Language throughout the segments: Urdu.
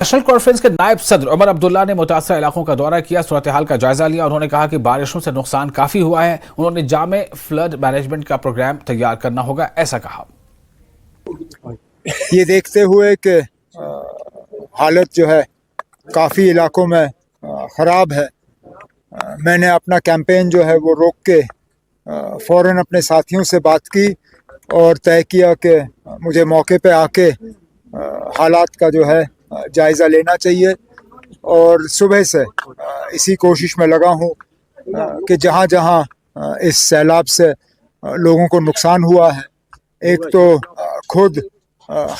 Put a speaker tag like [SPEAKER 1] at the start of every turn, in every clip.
[SPEAKER 1] نیشنل کانفرنس کے نائب صدر عمر عبداللہ نے متاثرہ علاقوں کا دورہ کیا، صورتحال کا جائزہ لیا۔ انہوں نے کہا کہ بارشوں سے نقصان کافی ہوا ہے، انہوں نے جامع فلڈ مینجمنٹ کا پروگرام تیار کرنا ہوگا، ایسا کہا۔
[SPEAKER 2] یہ دیکھتے ہوئے کہ حالت جو ہے کافی علاقوں میں خراب ہے، میں نے اپنا کیمپین جو ہے وہ روک کے فوراً اپنے ساتھیوں سے بات کی اور طے کیا کہ مجھے موقع پہ آ کے حالات کا جو ہے جائزہ لینا چاہیے، اور صبح سے اسی کوشش میں لگا ہوں کہ جہاں جہاں اس سیلاب سے لوگوں کو نقصان ہوا ہے، ایک تو خود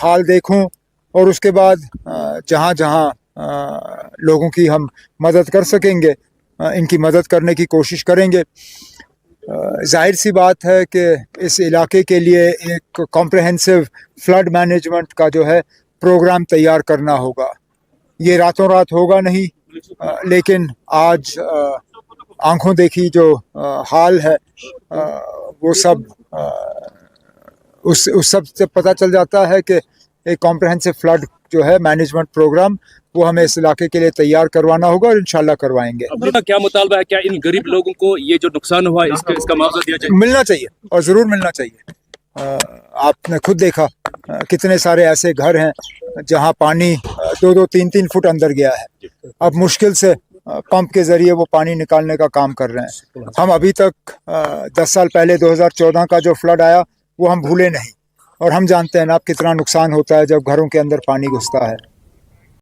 [SPEAKER 2] حال دیکھوں، اور اس کے بعد جہاں جہاں لوگوں کی ہم مدد کر سکیں گے ان کی مدد کرنے کی کوشش کریں گے۔ ظاہر سی بات ہے کہ اس علاقے کے لیے ایک کمپریہنسو فلڈ مینجمنٹ کا جو ہے پروگرام تیار کرنا ہوگا۔ یہ راتوں رات ہوگا نہیں، لیکن آج آنکھوں دیکھی جو حال ہے وہ سب اس سب سے پتہ چل جاتا ہے کہ ایک کمپریہنسو فلڈ جو ہے مینجمنٹ پروگرام وہ ہمیں اس علاقے کے لیے تیار کروانا ہوگا، اور انشاءاللہ کروائیں گے۔
[SPEAKER 3] عبداللہ، کیا مطالبہ ہے؟ کیا ان غریب لوگوں کو یہ جو نقصان ہوا ہے اس کا معاوضہ دیا جائے؟
[SPEAKER 2] ملنا چاہیے، اور ضرور ملنا چاہیے۔ آپ نے خود دیکھا کتنے سارے ایسے گھر ہیں جہاں پانی 2-3 فٹ اندر گیا ہے، اب مشکل سے پمپ کے ذریعے وہ پانی نکالنے کا کام کر رہے ہیں۔ ہم ابھی تک 10 سال پہلے 2014 کا جو فلڈ آیا وہ ہم بھولے نہیں، اور ہم جانتے ہیں نا اب کتنا نقصان ہوتا ہے جب گھروں کے اندر پانی گھستا ہے۔